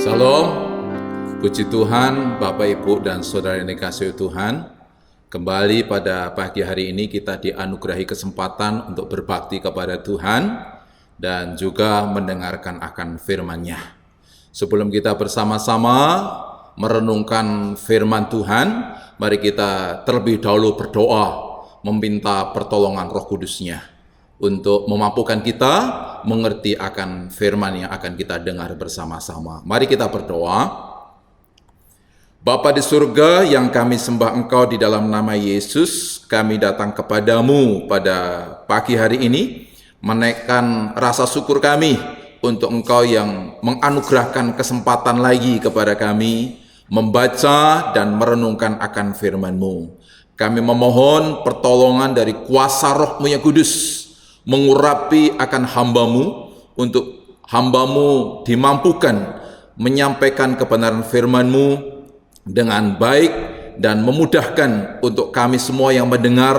Shalom, puji Tuhan, Bapak, Ibu, dan Saudara yang dikasihi Tuhan. Kembali pada pagi hari ini kita dianugerahi kesempatan untuk berbakti kepada Tuhan dan juga mendengarkan akan firman-Nya. Sebelum kita bersama-sama merenungkan firman Tuhan, mari kita terlebih dahulu berdoa, meminta pertolongan Roh Kudus-Nya untuk memampukan kita mengerti akan firman yang akan kita dengar bersama-sama. Mari kita berdoa. Bapa di surga yang kami sembah Engkau di dalam nama Yesus, kami datang kepadamu pada pagi hari ini, menaikkan rasa syukur kami untuk Engkau yang menganugerahkan kesempatan lagi kepada kami, membaca dan merenungkan akan firman-Mu. Kami memohon pertolongan dari kuasa Roh-Mu yang kudus, mengurapi akan hamba-Mu, untuk hamba-Mu dimampukan menyampaikan kebenaran firman-Mu dengan baik dan memudahkan untuk kami semua yang mendengar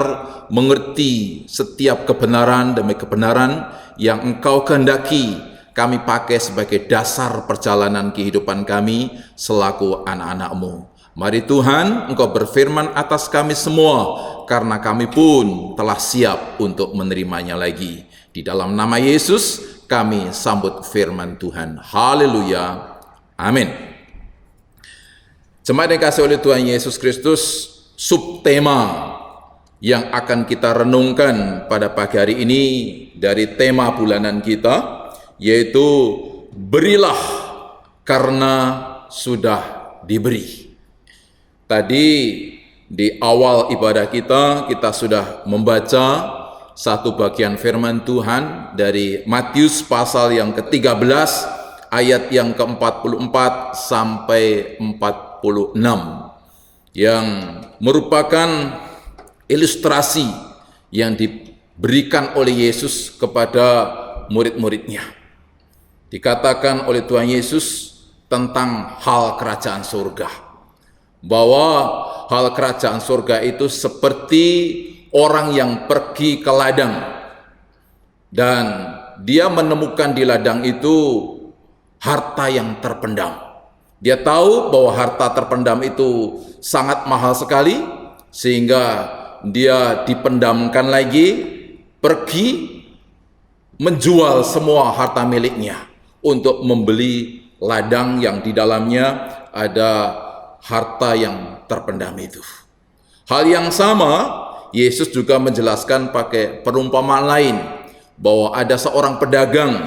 mengerti setiap kebenaran demi kebenaran yang Engkau kehendaki kami pakai sebagai dasar perjalanan kehidupan kami selaku anak-anak-Mu. Mari Tuhan, Engkau berfirman atas kami semua, karena kami pun telah siap untuk menerimanya lagi. Di dalam nama Yesus, kami sambut firman Tuhan. Haleluya. Amin. Jemaat yang dikasihi oleh Tuhan Yesus Kristus, subtema yang akan kita renungkan pada pagi hari ini dari tema bulanan kita, yaitu berilah karena sudah diberi. Tadi di awal ibadah kita sudah membaca satu bagian firman Tuhan dari Matius pasal yang ke-13 ayat yang ke-44 sampai 46 yang merupakan ilustrasi yang diberikan oleh Yesus kepada murid-muridnya. Dikatakan oleh Tuhan Yesus tentang hal kerajaan surga, bahwa hal kerajaan surga itu seperti orang yang pergi ke ladang dan dia menemukan di ladang itu harta yang terpendam. Dia tahu bahwa harta terpendam itu sangat mahal sekali, sehingga dia dipendamkan lagi, pergi menjual semua harta miliknya untuk membeli ladang yang di dalamnya ada harta yang terpendam itu. Hal yang sama Yesus juga menjelaskan pakai perumpamaan lain, bahwa ada seorang pedagang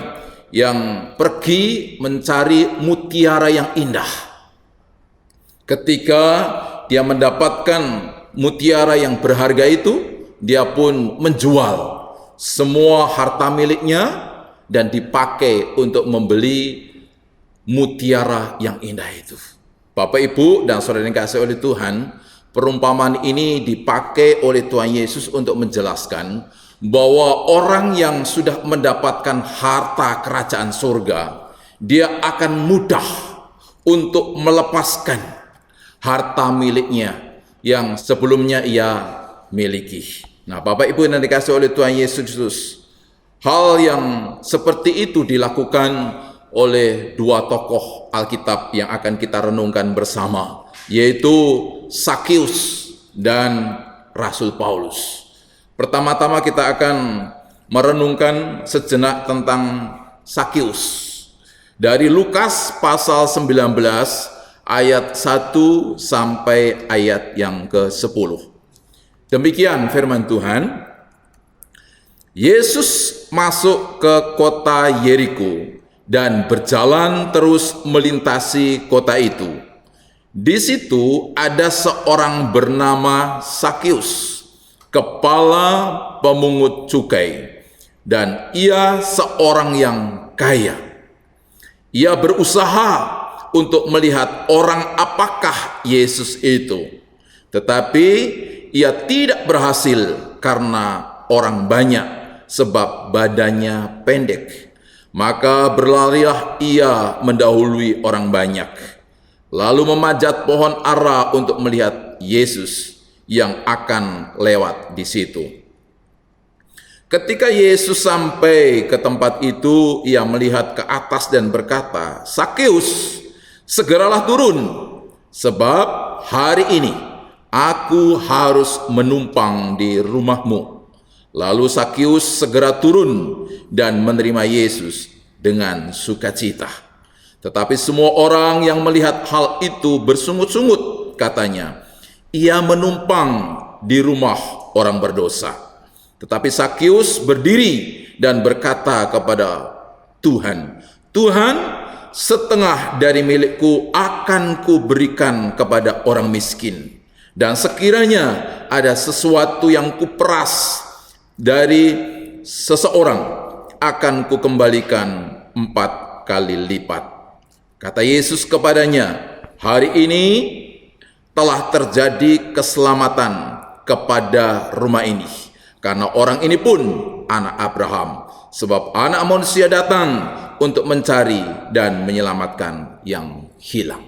yang pergi mencari mutiara yang indah. Ketika dia mendapatkan mutiara yang berharga itu, dia pun menjual semua harta miliknya dan dipakai untuk membeli mutiara yang indah itu. Bapak, Ibu, dan Saudara yang dikasihi oleh Tuhan, perumpamaan ini dipakai oleh Tuhan Yesus untuk menjelaskan bahwa orang yang sudah mendapatkan harta kerajaan surga, dia akan mudah untuk melepaskan harta miliknya yang sebelumnya ia miliki. Nah, Bapak, Ibu yang dikasihi oleh Tuhan Yesus Kristus, hal yang seperti itu dilakukan oleh dua tokoh Alkitab yang akan kita renungkan bersama, yaitu Sakeus dan Rasul Paulus. Pertama-tama kita akan merenungkan sejenak tentang Sakeus dari Lukas pasal 19 ayat 1 sampai ayat yang ke-10. Demikian firman Tuhan. Yesus masuk ke kota Yeriko dan berjalan terus melintasi kota itu. Di situ ada seorang bernama Sakeus, kepala pemungut cukai, dan ia seorang yang kaya. Ia berusaha untuk melihat orang apakah Yesus itu, tetapi ia tidak berhasil karena orang banyak, sebab badannya pendek. Maka berlarilah ia mendahului orang banyak, lalu memanjat pohon ara untuk melihat Yesus yang akan lewat di situ. Ketika Yesus sampai ke tempat itu, ia melihat ke atas dan berkata, "Sakeus, segeralah turun, sebab hari ini aku harus menumpang di rumahmu. Lalu Sakius segera turun dan menerima Yesus dengan sukacita. Tetapi semua orang yang melihat hal itu bersungut-sungut, katanya, ia menumpang di rumah orang berdosa. Tetapi Sakius berdiri dan berkata kepada Tuhan, Tuhan, setengah dari milikku akan kuberikan kepada orang miskin. Dan sekiranya ada sesuatu yang kuperas dari seseorang, akan kukembalikan 4 kali lipat. Kata Yesus kepadanya, hari ini telah terjadi keselamatan kepada rumah ini, karena orang ini pun anak Abraham, sebab anak manusia datang untuk mencari dan menyelamatkan yang hilang.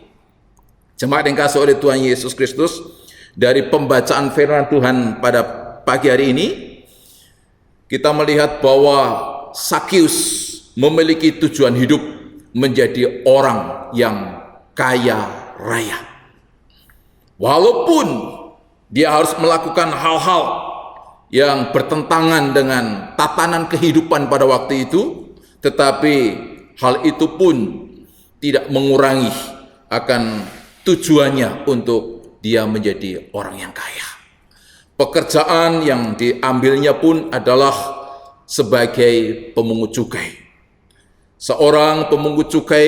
Jemaat yang dikasihi oleh Tuhan Yesus Kristus, dari pembacaan firman Tuhan pada pagi hari ini, kita melihat bahwa Sakius memiliki tujuan hidup menjadi orang yang kaya raya. Walaupun dia harus melakukan hal-hal yang bertentangan dengan tatanan kehidupan pada waktu itu, tetapi hal itu pun tidak mengurangi akan tujuannya untuk dia menjadi orang yang kaya. Pekerjaan yang diambilnya pun adalah sebagai pemungut cukai. Seorang pemungut cukai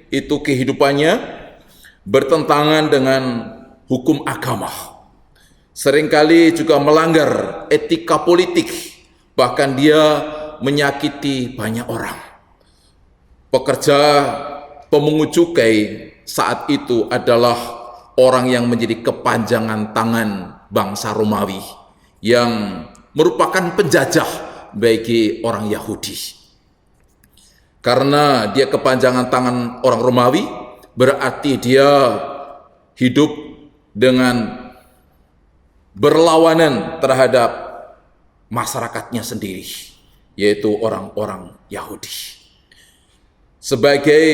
itu kehidupannya bertentangan dengan hukum agama. Seringkali juga melanggar etika politik, bahkan dia menyakiti banyak orang. Pekerja pemungut cukai saat itu adalah orang yang menjadi kepanjangan tangan bangsa Romawi, yang merupakan penjajah bagi orang Yahudi. Karena dia kepanjangan tangan orang Romawi, berarti dia hidup dengan berlawanan terhadap masyarakatnya sendiri, yaitu orang-orang Yahudi. Sebagai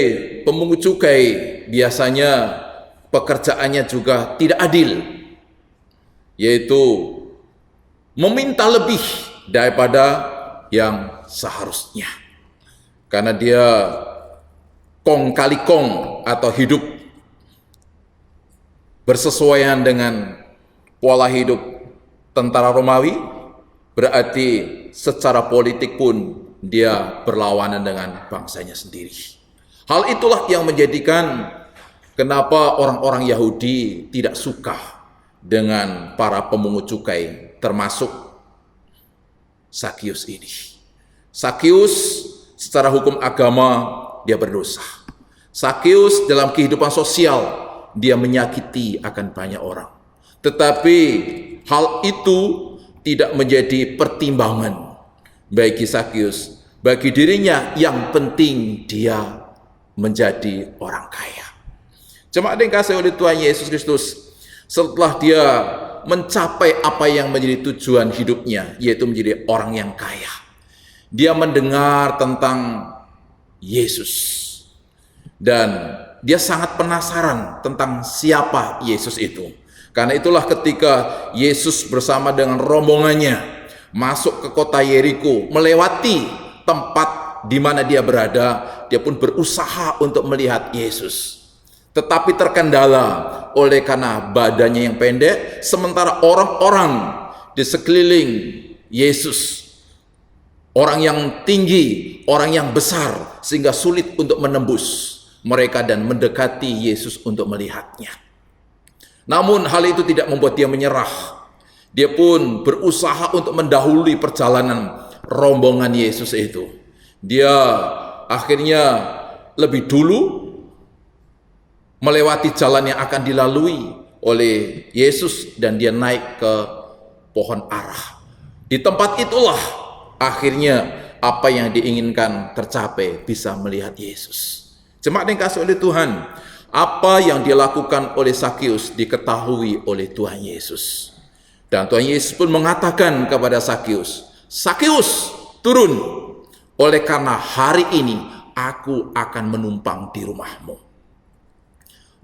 pemungut cukai, biasanya pekerjaannya juga tidak adil, yaitu meminta lebih daripada yang seharusnya. Karena dia kong kali kong atau hidup bersesuaian dengan pola hidup tentara Romawi, berarti secara politik pun dia berlawanan dengan bangsanya sendiri. Hal itulah yang menjadikan kenapa orang-orang Yahudi tidak suka dengan para pemungut cukai, termasuk Sakius ini. Sakius secara hukum agama dia berdosa. Sakius dalam kehidupan sosial dia menyakiti akan banyak orang. Tetapi hal itu tidak menjadi pertimbangan bagi Sakius. Bagi dirinya yang penting dia menjadi orang kaya. Jemaat yang dikasihi oleh Tuhan Yesus Kristus, setelah dia mencapai apa yang menjadi tujuan hidupnya, yaitu menjadi orang yang kaya, dia mendengar tentang Yesus dan dia sangat penasaran tentang siapa Yesus itu. Karena itulah ketika Yesus bersama dengan rombongannya masuk ke kota Yeriko, melewati tempat di mana dia berada, dia pun berusaha untuk melihat Yesus. Tetapi terkendala oleh karena badannya yang pendek, sementara orang-orang di sekeliling Yesus, orang yang tinggi, orang yang besar, sehingga sulit untuk menembus mereka dan mendekati Yesus untuk melihatnya. Namun hal itu tidak membuat dia menyerah. Dia pun berusaha untuk mendahului perjalanan rombongan Yesus itu. Dia akhirnya lebih dulu melewati jalan yang akan dilalui oleh Yesus dan dia naik ke pohon ara. Di tempat itulah akhirnya apa yang diinginkan tercapai, bisa melihat Yesus. Jemaat yang dikasihi oleh Tuhan, apa yang dilakukan oleh Sakius diketahui oleh Tuhan Yesus. Dan Tuhan Yesus pun mengatakan kepada Sakius, Sakius, turun, oleh karena hari ini aku akan menumpang di rumahmu.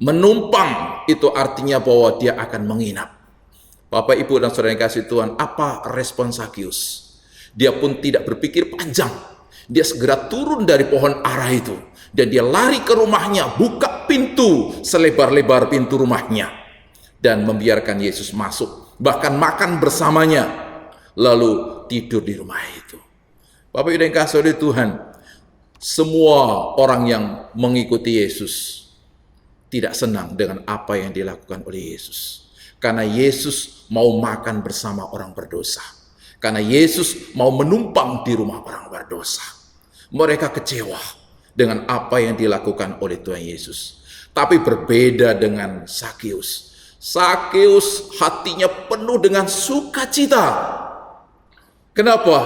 Menumpang itu artinya bahwa dia akan menginap. Bapak, Ibu, dan saudara yang kasih Tuhan, apa respon Sakius? Dia pun tidak berpikir panjang. Dia segera turun dari pohon ara itu. Dan dia lari ke rumahnya, buka pintu selebar-lebar pintu rumahnya. Dan membiarkan Yesus masuk. Bahkan makan bersamanya. Lalu tidur di rumah itu. Bapak, Ibu, dan kasih oleh Tuhan, semua orang yang mengikuti Yesus tidak senang dengan apa yang dilakukan oleh Yesus. Karena Yesus mau makan bersama orang berdosa. Karena Yesus mau menumpang di rumah orang berdosa. Mereka kecewa dengan apa yang dilakukan oleh Tuhan Yesus. Tapi berbeda dengan Sakius. Sakius hatinya penuh dengan sukacita. Kenapa?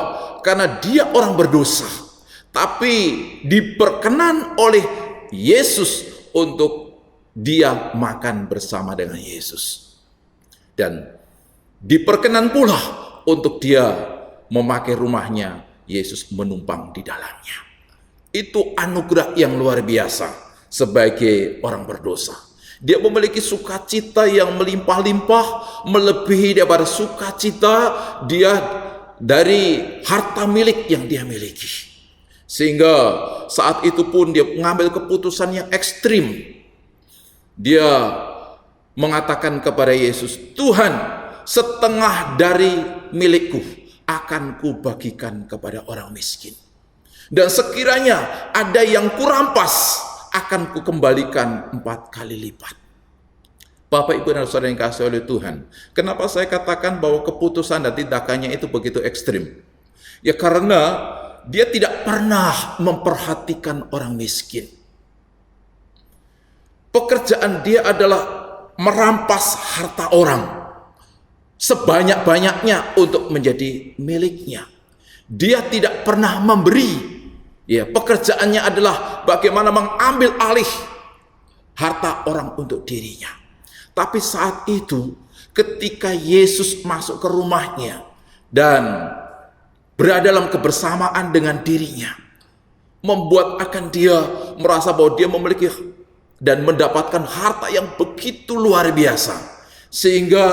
Karena dia orang berdosa. Tapi diperkenan oleh Yesus untuk dia makan bersama dengan Yesus. Dan diperkenan pula untuk dia memakai rumahnya, Yesus menumpang di dalamnya. Itu anugerah yang luar biasa sebagai orang berdosa. Dia memiliki sukacita yang melimpah-limpah, melebihi daripada sukacita dia dari harta milik yang dia miliki. Sehingga saat itu pun dia mengambil keputusan yang ekstrim. Dia mengatakan kepada Yesus, Tuhan, setengah dari milikku akan kubagikan kepada orang miskin. Dan sekiranya ada yang kurampas, akan kukembalikan 4 kali lipat. Bapak, Ibu, dan saudara yang kasih oleh Tuhan, kenapa saya katakan bahwa keputusan dan tindakannya itu begitu ekstrim? Ya karena dia tidak pernah memperhatikan orang miskin. Pekerjaan dia adalah merampas harta orang sebanyak-banyaknya untuk menjadi miliknya. Dia tidak pernah memberi. Ya, pekerjaannya adalah bagaimana mengambil alih harta orang untuk dirinya. Tapi saat itu ketika Yesus masuk ke rumahnya dan berada dalam kebersamaan dengan dirinya, membuat akan dia merasa bahwa dia memiliki dan mendapatkan harta yang begitu luar biasa. Sehingga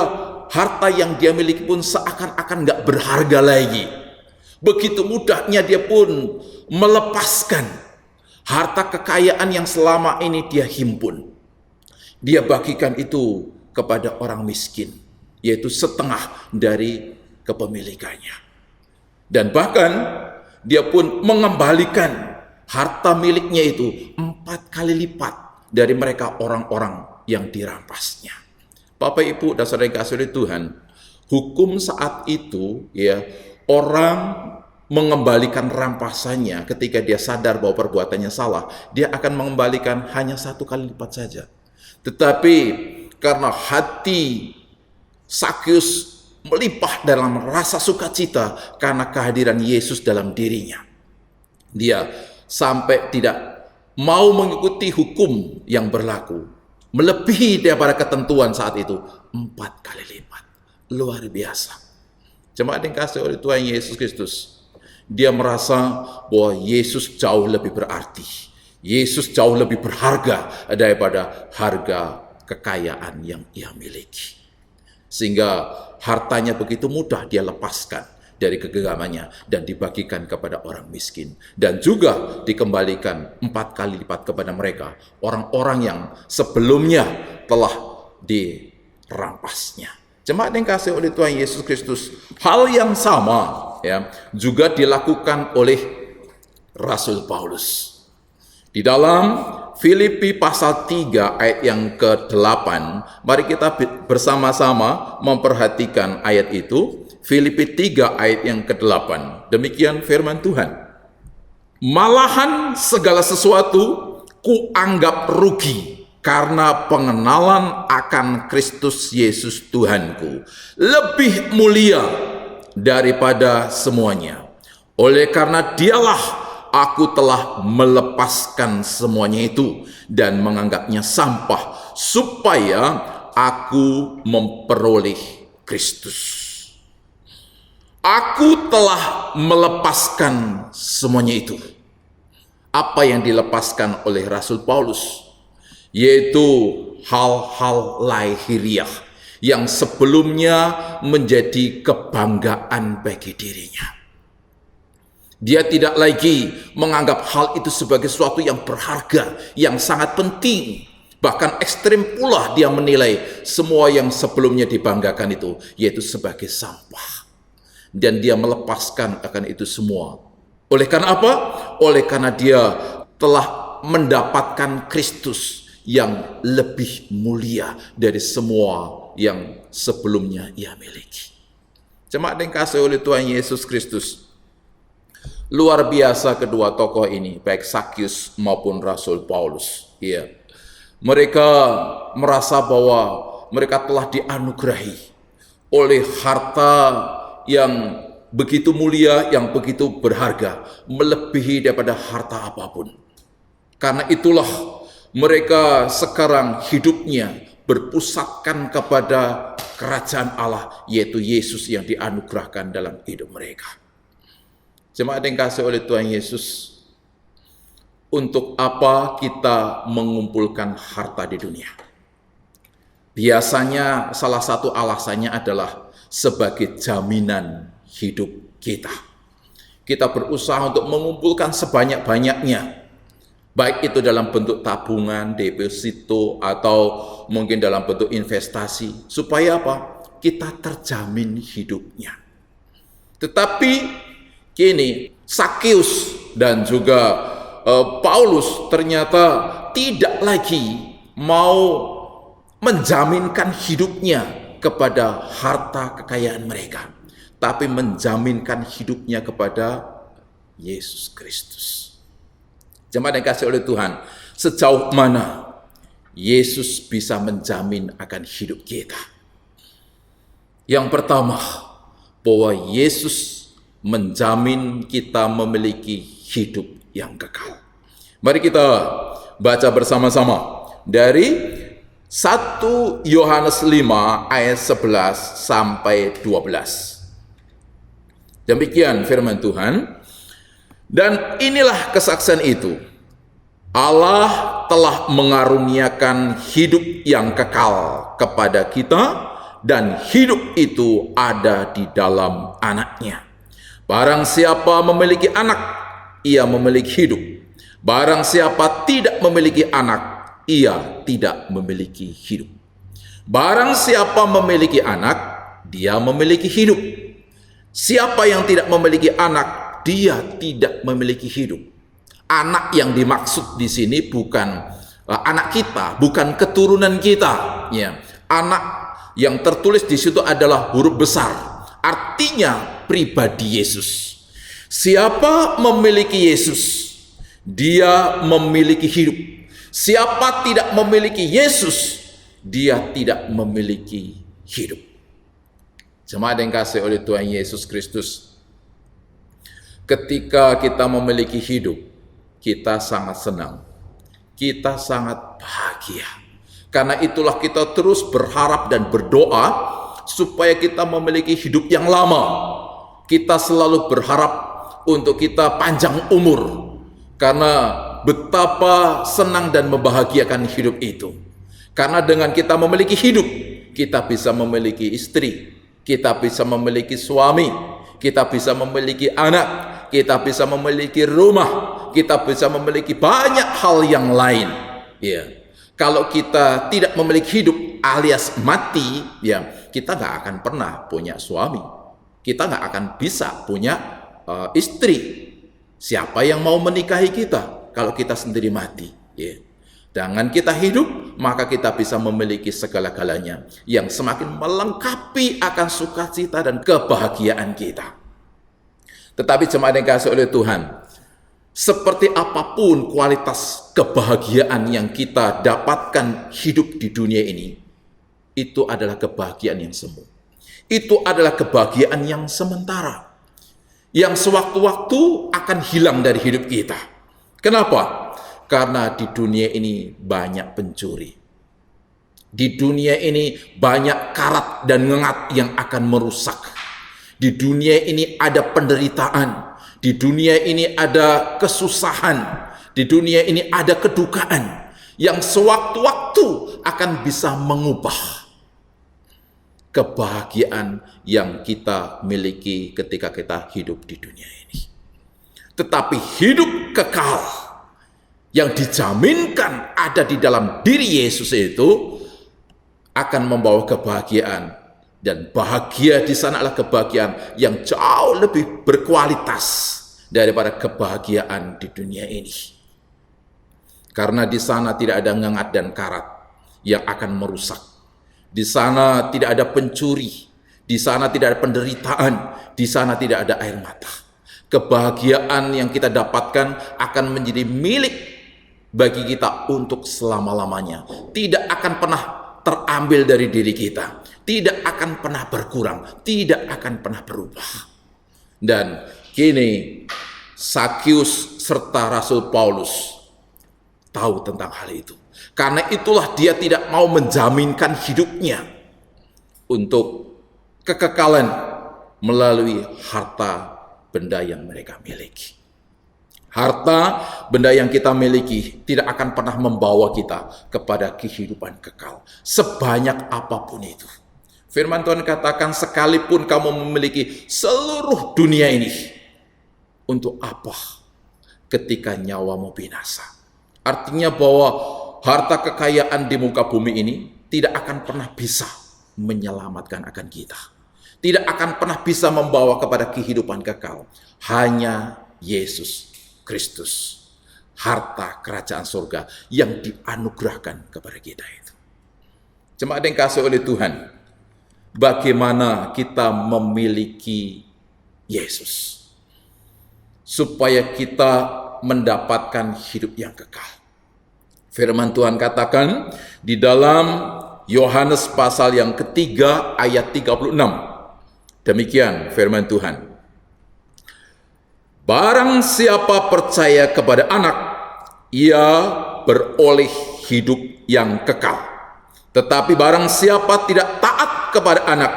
harta yang dia miliki pun seakan-akan gak berharga lagi. Begitu mudahnya dia pun melepaskan harta kekayaan yang selama ini dia himpun. Dia bagikan itu kepada orang miskin, yaitu setengah dari kepemilikannya. Dan bahkan dia pun mengembalikan harta miliknya itu 4 kali lipat dari mereka orang-orang yang dirampasnya. Bapak, Ibu, dan saudara yang kasih oleh Tuhan, hukum saat itu ya, orang mengembalikan rampasannya ketika dia sadar bahwa perbuatannya salah, dia akan mengembalikan hanya 1 kali lipat saja. Tetapi karena hati Sakius melimpah dalam rasa sukacita karena kehadiran Yesus dalam dirinya, dia sampai tidak mau mengikuti hukum yang berlaku, melebihi daripada ketentuan saat itu 4 kali lipat. Luar biasa. Jemaat yang kasih oleh Tuhan Yesus Kristus, dia merasa bahwa Yesus jauh lebih berarti. Yesus jauh lebih berharga daripada harga kekayaan yang ia miliki. Sehingga hartanya begitu mudah dia lepaskan dari kegagamannya dan dibagikan kepada orang miskin. Dan juga dikembalikan 4 kali lipat kepada mereka, orang-orang yang sebelumnya telah dirampasnya. Jemaat yang kasih oleh Tuhan Yesus Kristus, hal yang sama ya juga dilakukan oleh Rasul Paulus. Di dalam Filipi pasal 3 ayat yang ke-8, mari kita bersama-sama memperhatikan ayat itu. Filipi 3 ayat yang ke-8. Demikian firman Tuhan. Malahan segala sesuatu kuanggap rugi karena pengenalan akan Kristus Yesus Tuhanku lebih mulia daripada semuanya. Oleh karena dialah aku telah melepaskan semuanya itu dan menganggapnya sampah supaya aku memperoleh Kristus. Aku telah melepaskan semuanya itu. Apa yang dilepaskan oleh Rasul Paulus? yaitu hal-hal lahiriah yang sebelumnya menjadi kebanggaan bagi dirinya. Dia tidak lagi menganggap hal itu sebagai sesuatu yang berharga, yang sangat penting. Bahkan ekstrim pula dia menilai semua yang sebelumnya dibanggakan itu, yaitu sebagai sampah. Dan dia melepaskan akan itu semua. Oleh karena apa? Oleh karena dia telah mendapatkan Kristus yang lebih mulia dari semua yang sebelumnya ia miliki. Jemaat yang dikasihi oleh Tuhan Yesus Kristus, luar biasa kedua tokoh ini, baik Sakyus maupun Rasul Paulus. Ya, mereka merasa bahwa mereka telah dianugerahi oleh harta yang begitu mulia, yang begitu berharga, melebihi daripada harta apapun. Karena itulah mereka sekarang hidupnya berpusatkan kepada kerajaan Allah, yaitu Yesus yang dianugerahkan dalam hidup mereka. Jemaat yang dikasihi oleh Tuhan Yesus, untuk apa kita mengumpulkan harta di dunia? Biasanya salah satu alasannya adalah sebagai jaminan hidup kita. Kita berusaha untuk mengumpulkan sebanyak-banyaknya, baik itu dalam bentuk tabungan, deposito, atau mungkin dalam bentuk investasi. Supaya apa? Kita terjamin hidupnya. Tetapi kini Sakyus dan juga Paulus ternyata tidak lagi mau menjaminkan hidupnya kepada harta kekayaan mereka, tapi menjaminkan hidupnya kepada Yesus Kristus. Jemaat yang dikasihi oleh Tuhan, sejauh mana Yesus bisa menjamin akan hidup kita? Yang pertama, bahwa Yesus menjamin kita memiliki hidup yang kekal. Mari kita baca bersama-sama dari 1 Yohanes 5 ayat 11 sampai 12. Demikian firman Tuhan. Dan inilah kesaksian itu, Allah telah mengaruniakan hidup yang kekal kepada kita, dan hidup itu ada di dalam Anak-Nya. Barang siapa memiliki anak, ia memiliki hidup. Barang siapa tidak memiliki anak, ia tidak memiliki hidup. Barang siapa memiliki anak, dia memiliki hidup. Siapa yang tidak memiliki anak, dia tidak memiliki hidup. Anak yang dimaksud di sini bukan anak kita, bukan keturunan kita. Ya, anak yang tertulis di situ adalah huruf besar, artinya pribadi Yesus. Siapa memiliki Yesus, dia memiliki hidup. Siapa tidak memiliki Yesus, dia tidak memiliki hidup. Jemaat yang dikasihi oleh Tuhan Yesus Kristus, ketika kita memiliki hidup, kita sangat senang, kita sangat bahagia. Karena itulah kita terus berharap dan berdoa supaya kita memiliki hidup yang lama. Kita selalu berharap untuk kita panjang umur, karena betapa senang dan membahagiakan hidup itu. Karena dengan kita memiliki hidup, kita bisa memiliki istri, kita bisa memiliki suami, kita bisa memiliki anak, kita bisa memiliki rumah, kita bisa memiliki banyak hal yang lain. Ya, kalau kita tidak memiliki hidup alias mati, ya kita nggak akan pernah punya suami, kita nggak akan bisa punya istri. Siapa yang mau menikahi kita kalau kita sendiri mati? Ya. Dengan kita hidup, maka kita bisa memiliki segala-galanya yang semakin melengkapi akan sukacita dan kebahagiaan kita. Tetapi jemaat yang dikasihi oleh Tuhan, seperti apapun kualitas kebahagiaan yang kita dapatkan hidup di dunia ini, itu adalah kebahagiaan yang semu. Itu adalah kebahagiaan yang sementara, yang sewaktu-waktu akan hilang dari hidup kita. Kenapa? Karena di dunia ini banyak pencuri. Di dunia ini banyak karat dan ngengat yang akan merusak. Di dunia ini ada penderitaan. Di dunia ini ada kesusahan. Di dunia ini ada kedukaan. yang sewaktu-waktu akan bisa mengubah kebahagiaan yang kita miliki ketika kita hidup di dunia ini. Tetapi hidup kekal yang dijaminkan ada di dalam diri Yesus itu akan membawa kebahagiaan, dan bahagia di sana adalah kebahagiaan yang jauh lebih berkualitas daripada kebahagiaan di dunia ini. Karena di sana tidak ada ngengat dan karat yang akan merusak. Di sana tidak ada pencuri, di sana tidak ada penderitaan, di sana tidak ada air mata. Kebahagiaan yang kita dapatkan akan menjadi milik bagi kita untuk selama-lamanya. Tidak akan pernah terambil dari diri kita, tidak akan pernah berkurang, tidak akan pernah berubah. Dan kini Sakius serta Rasul Paulus tahu tentang hal itu. Karena itulah dia tidak mau menjaminkan hidupnya untuk kekekalan melalui harta benda yang mereka miliki. Harta benda yang kita miliki tidak akan pernah membawa kita kepada kehidupan kekal, sebanyak apapun itu. Firman Tuhan katakan, sekalipun kamu memiliki seluruh dunia ini, untuk apa ketika nyawamu binasa? Artinya bahwa harta kekayaan di muka bumi ini tidak akan pernah bisa menyelamatkan akan kita. Tidak akan pernah bisa membawa kepada kehidupan kekal. Hanya Yesus Kristus, harta kerajaan surga yang dianugerahkan kepada kita itu. Jemaat yang kasih oleh Tuhan, bagaimana kita memiliki Yesus supaya kita mendapatkan hidup yang kekal. Firman Tuhan katakan di dalam Yohanes pasal yang ketiga ayat 36. Demikian firman Tuhan. Barang siapa percaya kepada anak, ia beroleh hidup yang kekal. Tetapi barang siapa tidak taat kepada anak,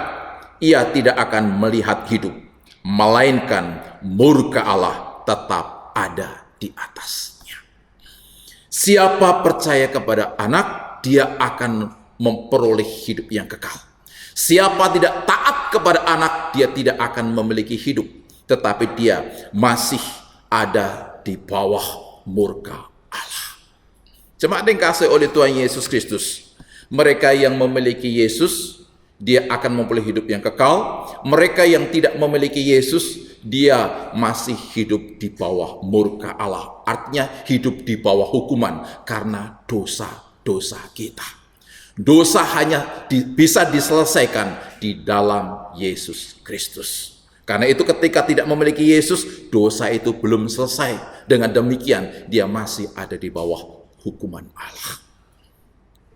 ia tidak akan melihat hidup, melainkan murka Allah tetap ada di atasnya. Siapa percaya kepada anak, dia akan memperoleh hidup yang kekal. Siapa tidak taat kepada anak, dia tidak akan memiliki hidup, tetapi dia masih ada di bawah murka Allah. Jemaat yang kasih oleh Tuhan Yesus Kristus, mereka yang memiliki Yesus, dia akan memperoleh hidup yang kekal. Mereka yang tidak memiliki Yesus, dia masih hidup di bawah murka Allah. Artinya hidup di bawah hukuman karena dosa-dosa kita. Dosa hanya bisa diselesaikan di dalam Yesus Kristus. Karena itu ketika tidak memiliki Yesus, dosa itu belum selesai. Dengan demikian, dia masih ada di bawah hukuman Allah.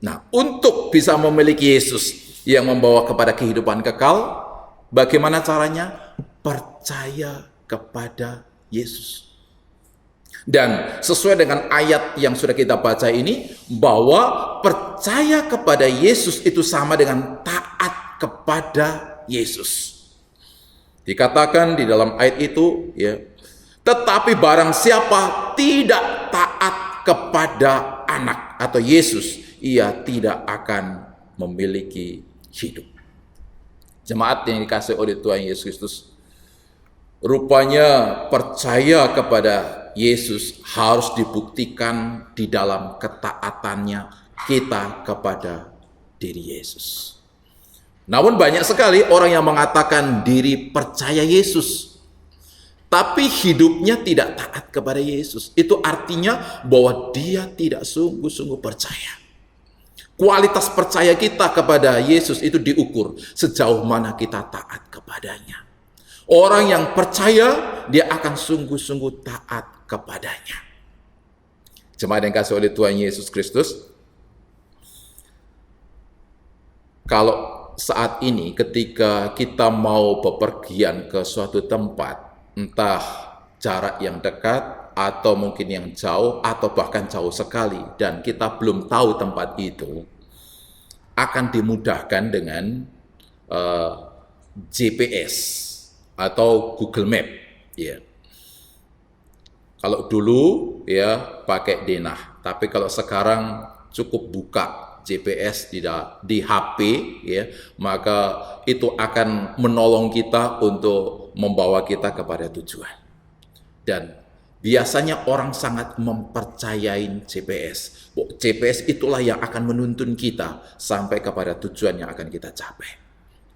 Nah, untuk bisa memiliki Yesus yang membawa kepada kehidupan kekal, bagaimana caranya? Percaya kepada Yesus. Dan sesuai dengan ayat yang sudah kita baca ini, bahwa percaya kepada Yesus itu sama dengan taat kepada Yesus. Dikatakan di dalam ayat itu, ya, tetapi barang siapa tidak taat kepada anak atau Yesus, ia tidak akan memiliki hidup. Jemaat yang dikasihi oleh Tuhan Yesus Kristus, rupanya percaya kepada Yesus harus dibuktikan di dalam ketaatannya kita kepada diri Yesus. Namun banyak sekali orang yang mengatakan diri percaya Yesus, tapi hidupnya tidak taat kepada Yesus. Itu artinya bahwa dia tidak sungguh-sungguh percaya. Kualitas percaya kita kepada Yesus itu diukur sejauh mana kita taat kepadanya. Orang yang percaya, dia akan sungguh-sungguh taat kepadanya. Jemaat yang kasih oleh Tuhan Yesus Kristus, kalau saat ini ketika kita mau bepergian ke suatu tempat, entah jarak yang dekat atau mungkin yang jauh atau bahkan jauh sekali, dan kita belum tahu tempat itu, akan dimudahkan dengan GPS atau Google Map, ya. Kalau dulu ya pakai denah, tapi kalau sekarang cukup buka GPS di HP, ya, maka itu akan menolong kita untuk membawa kita kepada tujuan. Dan biasanya orang sangat mempercayai GPS. GPS itulah yang akan menuntun kita sampai kepada tujuan yang akan kita capai.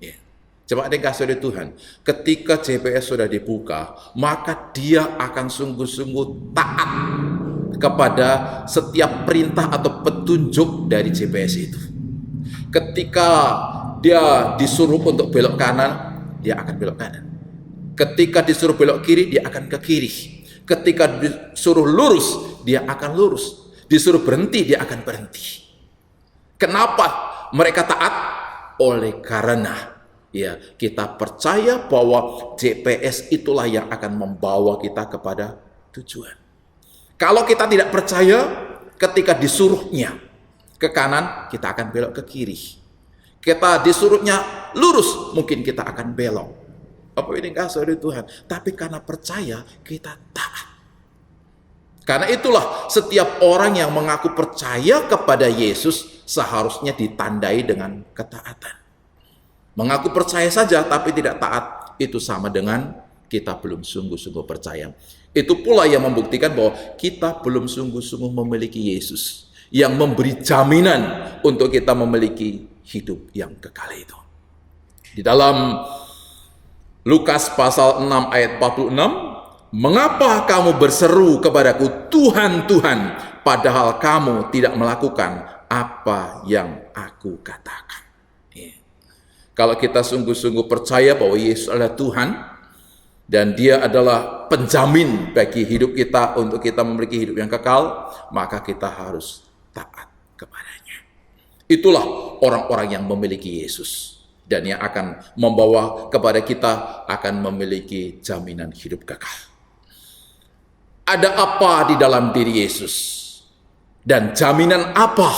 Ya. Coba dikasih oleh Tuhan, ketika GPS sudah dibuka, maka dia akan sungguh-sungguh taat kepada setiap perintah atau petunjuk dari GPS itu. Ketika dia disuruh untuk belok kanan, dia akan belok kanan. Ketika disuruh belok kiri, dia akan ke kiri. Ketika disuruh lurus, dia akan lurus. Disuruh berhenti, dia akan berhenti. Kenapa mereka taat? Oleh karena ya, kita percaya bahwa GPS itulah yang akan membawa kita kepada tujuan. Kalau kita tidak percaya, ketika disuruhnya ke kanan, kita akan belok ke kiri. Kita disuruhnya lurus, mungkin kita akan belok. Apa ini kasih oleh Tuhan? Tapi karena percaya, kita taat. Karena itulah setiap orang yang mengaku percaya kepada Yesus seharusnya ditandai dengan ketaatan. Mengaku percaya saja tapi tidak taat, itu sama dengan kita belum sungguh-sungguh percaya. Itu pula yang membuktikan bahwa kita belum sungguh-sungguh memiliki Yesus yang memberi jaminan untuk kita memiliki hidup yang kekal itu. Di dalam Lukas pasal 6 ayat 46, mengapa kamu berseru kepadaku, Tuhan, Tuhan, padahal kamu tidak melakukan apa yang aku katakan. Kalau kita sungguh-sungguh percaya bahwa Yesus adalah Tuhan dan Dia adalah penjamin bagi hidup kita untuk kita memiliki hidup yang kekal, maka kita harus taat kepadanya. Itulah orang-orang yang memiliki Yesus dan yang akan membawa kepada kita akan memiliki jaminan hidup kekal. Ada apa di dalam diri Yesus? Dan jaminan apa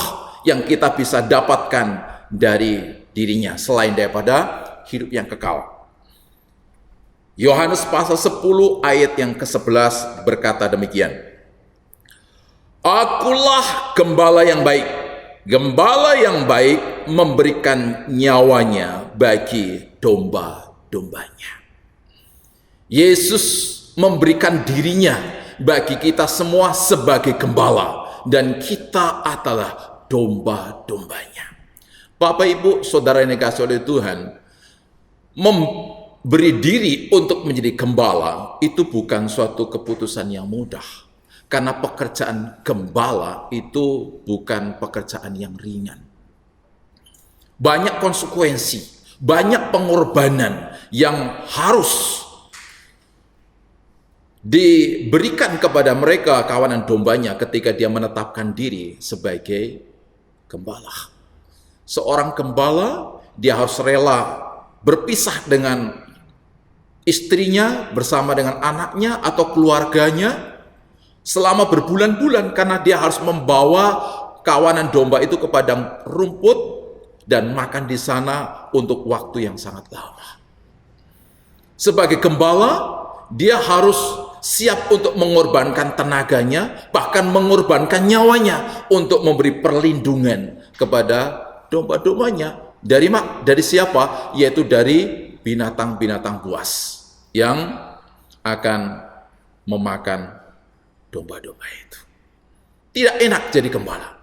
yang kita bisa dapatkan dari dirinya selain daripada hidup yang kekal? Yohanes pasal 10 ayat yang ke-11 berkata demikian. Akulah gembala yang baik. Gembala yang baik memberikan nyawanya bagi domba-dombanya. Yesus memberikan dirinya bagi kita semua sebagai gembala dan kita adalah domba-dombanya. Bapak, Ibu, Saudara yang dikasihi oleh Tuhan, memberi diri untuk menjadi gembala itu bukan suatu keputusan yang mudah. Karena pekerjaan gembala itu bukan pekerjaan yang ringan. Banyak konsekuensi, banyak pengorbanan yang harus diberikan kepada mereka kawanan dombanya ketika dia menetapkan diri sebagai gembala. Seorang gembala, dia harus rela berpisah dengan istrinya bersama dengan anaknya atau keluarganya selama berbulan-bulan karena dia harus membawa kawanan domba itu ke padang rumput dan makan di sana untuk waktu yang sangat lama. Sebagai gembala, dia harus siap untuk mengorbankan tenaganya, bahkan mengorbankan nyawanya untuk memberi perlindungan kepada domba-dombanya. Dari siapa? Yaitu dari binatang-binatang buas yang akan memakan domba-domba itu. Tidak enak jadi gembala,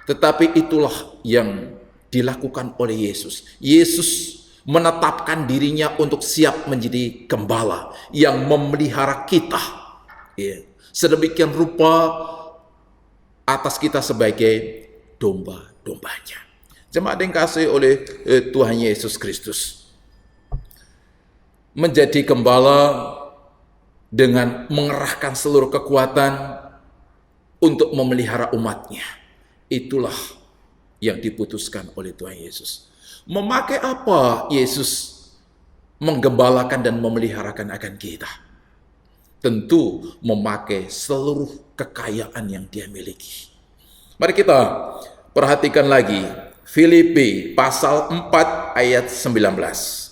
tetapi itulah yang dilakukan oleh Yesus. Yesus menetapkan dirinya untuk siap menjadi gembala yang memelihara kita, ya, sedemikian rupa atas kita sebagai domba-dombanya. Jemaat yang kasih oleh Tuhan Yesus Kristus, menjadi gembala dengan mengerahkan seluruh kekuatan untuk memelihara umatnya. Itulah yang diputuskan oleh Tuhan Yesus. Memakai apa Yesus menggembalakan dan memeliharakan akan kita? Tentu memakai seluruh kekayaan yang dia miliki. Mari kita perhatikan lagi Filipi pasal 4 ayat 19.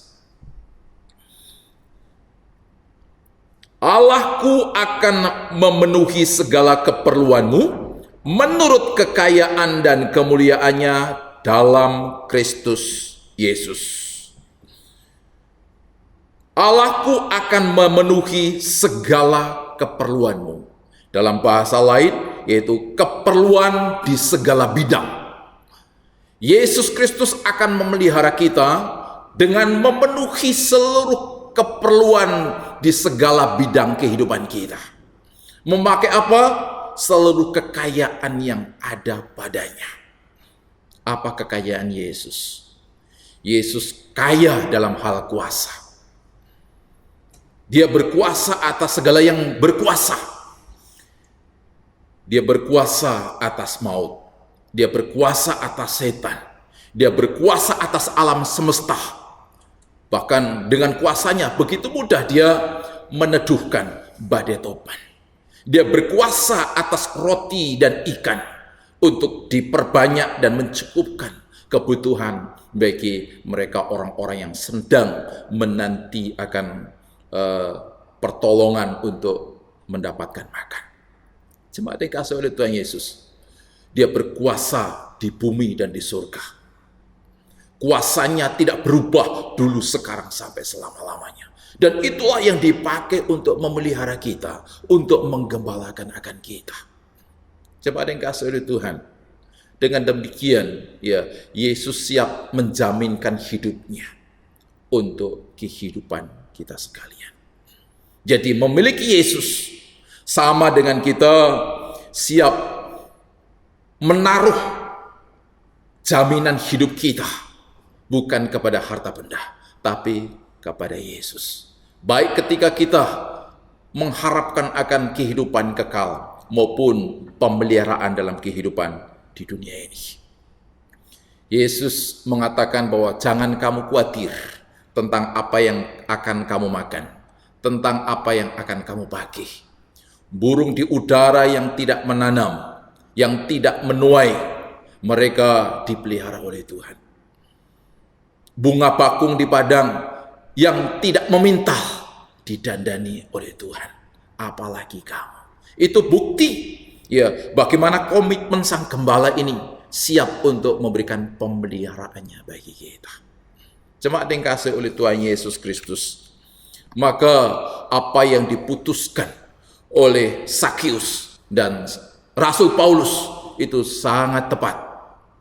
Allahku akan memenuhi segala keperluanmu menurut kekayaan dan kemuliaannya dalam Kristus Yesus. Allahku akan memenuhi segala keperluanmu. Dalam bahasa lain, yaitu keperluan di segala bidang. Yesus Kristus akan memelihara kita dengan memenuhi seluruh keperluan di segala bidang kehidupan kita. Memakai apa? Seluruh kekayaan yang ada padanya. Apa kekayaan Yesus? Yesus kaya dalam hal kuasa. Dia berkuasa atas segala yang berkuasa. Dia berkuasa atas maut. Dia berkuasa atas setan. Dia berkuasa atas alam semesta. Bahkan dengan kuasanya begitu mudah dia meneduhkan badai topan. Dia berkuasa atas roti dan ikan untuk diperbanyak dan mencukupkan kebutuhan bagi mereka orang-orang yang sedang menanti akan pertolongan untuk mendapatkan makan. Jemaat dikasih oleh Tuhan Yesus, Dia berkuasa di bumi dan di surga. Kuasanya tidak berubah dulu, sekarang, sampai selama-lamanya. Dan itulah yang dipakai untuk memelihara kita, untuk menggembalakan akan kita. Jemaat dikasih oleh Tuhan, dengan demikian ya Yesus siap menjaminkan hidupnya untuk kehidupan kita sekalian. Jadi memiliki Yesus sama dengan kita siap menaruh jaminan hidup kita bukan kepada harta benda, tapi kepada Yesus. Baik ketika kita mengharapkan akan kehidupan kekal maupun pemeliharaan dalam kehidupan di dunia ini. Yesus mengatakan bahwa jangan kamu khawatir tentang apa yang akan kamu makan, tentang apa yang akan kamu pakai. Burung di udara yang tidak menanam, yang tidak menuai, mereka dipelihara oleh Tuhan. Bunga bakung di padang yang tidak meminta, didandani oleh Tuhan. Apalagi kamu. Itu bukti ya bagaimana komitmen sang gembala ini siap untuk memberikan pemeliharaannya bagi kita. Jemaat yang dikasihi oleh Tuhan Yesus Kristus, maka apa yang diputuskan oleh Sakius dan Rasul Paulus itu sangat tepat,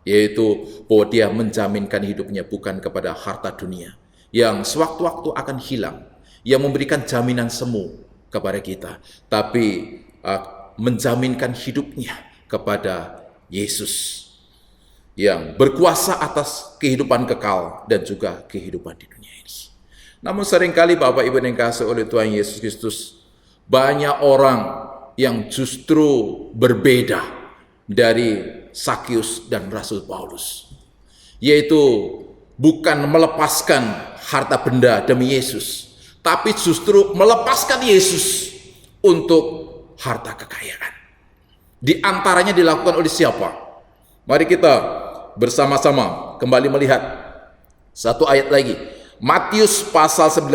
yaitu bahwa dia menjaminkan hidupnya bukan kepada harta dunia yang sewaktu-waktu akan hilang, yang memberikan jaminan semu kepada kita, tapi menjaminkan hidupnya kepada Yesus yang berkuasa atas kehidupan kekal dan juga kehidupan di dunia ini. Namun seringkali Bapak Ibu yang dikasihi oleh Tuhan Yesus Kristus, banyak orang yang justru berbeda dari Sakius dan Rasul Paulus, yaitu bukan melepaskan harta benda demi Yesus, tapi justru melepaskan Yesus untuk harta kekayaan. Di antaranya dilakukan oleh siapa? Mari kita bersama-sama kembali melihat satu ayat lagi. Matius pasal 19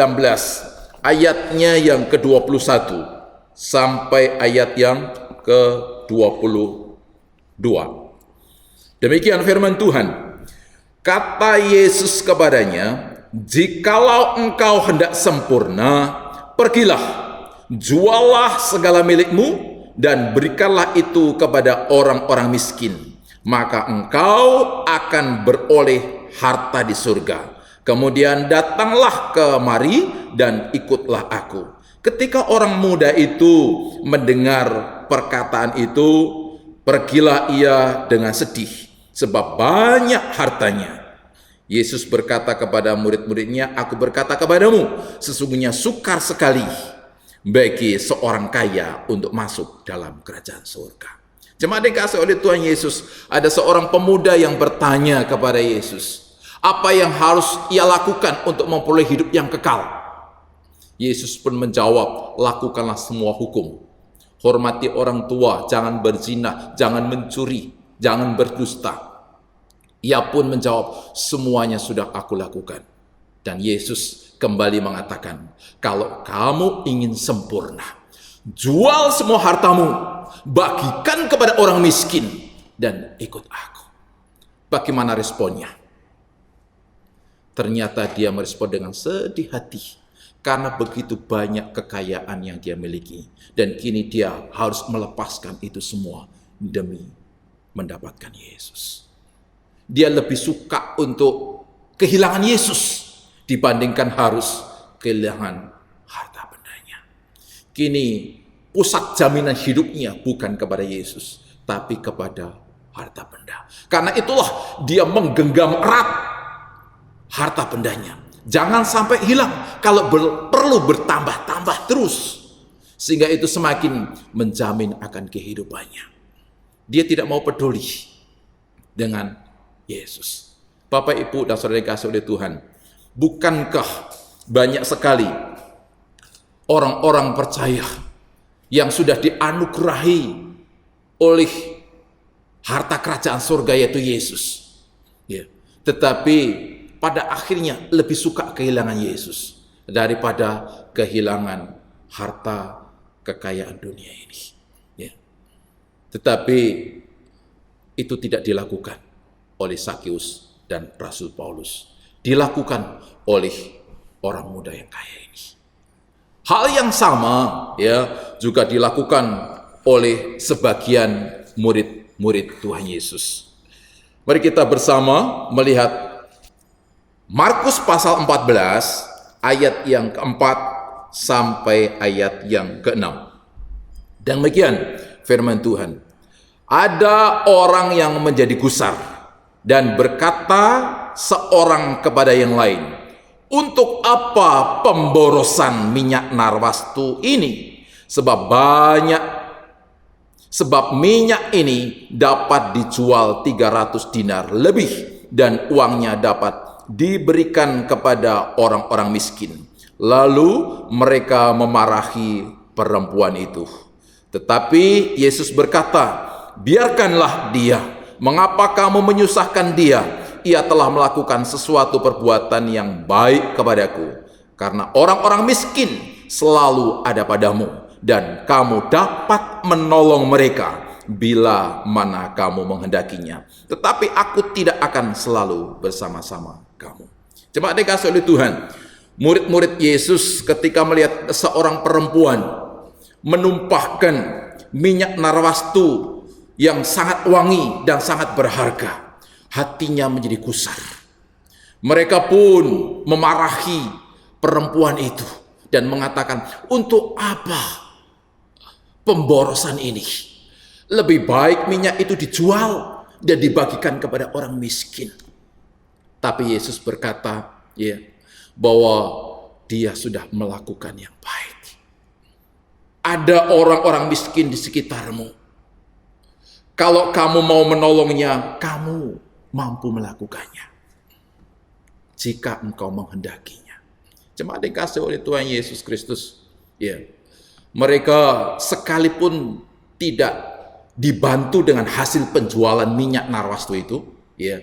ayatnya yang ke-21 sampai ayat yang ke-22. Demikian firman Tuhan. Kata Yesus kepadanya, "Jikalau engkau hendak sempurna, pergilah, jualah segala milikmu dan berikanlah itu kepada orang-orang miskin. Maka engkau akan beroleh harta di surga. Kemudian datanglah kemari dan ikutlah aku." Ketika orang muda itu mendengar perkataan itu, pergilah ia dengan sedih, sebab banyak hartanya. Yesus berkata kepada murid-muridnya, "Aku berkata kepadamu, sesungguhnya sukar sekali bagi seorang kaya untuk masuk dalam kerajaan surga." Jemaat dikasihi oleh Tuhan Yesus, ada seorang pemuda yang bertanya kepada Yesus, apa yang harus ia lakukan untuk memperoleh hidup yang kekal? Yesus pun menjawab, lakukanlah semua hukum. Hormati orang tua, jangan berzina, jangan mencuri, jangan berdusta. Ia pun menjawab, semuanya sudah aku lakukan. Dan Yesus kembali mengatakan, kalau kamu ingin sempurna, jual semua hartamu, bagikan kepada orang miskin, dan ikut aku. Bagaimana responnya? Ternyata dia merespon dengan sedih hati, karena begitu banyak kekayaan yang dia miliki, dan kini dia harus melepaskan itu semua demi mendapatkan Yesus. Dia lebih suka untuk kehilangan Yesus dibandingkan harus kehilangan harta bendanya. Kini pusat jaminan hidupnya bukan kepada Yesus, tapi kepada harta benda. Karena itulah dia menggenggam erat harta bendanya. Jangan sampai hilang, kalau perlu bertambah-tambah terus. Sehingga itu semakin menjamin akan kehidupannya. Dia tidak mau peduli dengan Yesus. Bapak, Ibu, dan saudara yang dikasihi oleh Tuhan, bukankah banyak sekali orang-orang percaya yang sudah dianugerahi oleh harta kerajaan surga, yaitu Yesus, ya, tetapi pada akhirnya lebih suka kehilangan Yesus daripada kehilangan harta kekayaan dunia ini, ya. Tetapi itu tidak dilakukan oleh Sakeus dan Rasul Paulus, dilakukan oleh orang muda yang kaya ini. Hal yang sama, ya, juga dilakukan oleh sebagian murid-murid Tuhan Yesus. Mari kita bersama melihat Markus pasal 14 ayat yang keempat sampai ayat yang keenam. Dan demikian firman Tuhan. Ada orang yang menjadi gusar dan berkata seorang kepada yang lain, "Untuk apa pemborosan minyak narwastu ini? Sebab minyak ini dapat dijual 300 dinar lebih, dan uangnya dapat diberikan kepada orang-orang miskin." Lalu mereka memarahi perempuan itu. Tetapi Yesus berkata, "Biarkanlah dia. Mengapa kamu menyusahkan dia? Ia telah melakukan sesuatu perbuatan yang baik kepadaku. Karena orang-orang miskin selalu ada padamu, dan kamu dapat menolong mereka bila mana kamu menghendakinya. Tetapi aku tidak akan selalu bersama-sama kamu." Jemaat dikasihi oleh Tuhan, murid-murid Yesus ketika melihat seorang perempuan menumpahkan minyak narwastu yang sangat wangi dan sangat berharga, hatinya menjadi gusar. Mereka pun memarahi perempuan itu dan mengatakan, "Untuk apa pemborosan ini? Lebih baik minyak itu dijual dan dibagikan kepada orang miskin." Tapi Yesus berkata, ya, bahwa dia sudah melakukan yang baik. Ada orang-orang miskin di sekitarmu. Kalau kamu mau menolongnya, kamu mampu melakukannya jika engkau menghendakinya. Jemaat dikasihi oleh Tuhan Yesus Kristus, ya, mereka sekalipun tidak dibantu dengan hasil penjualan minyak narwastu itu, ya,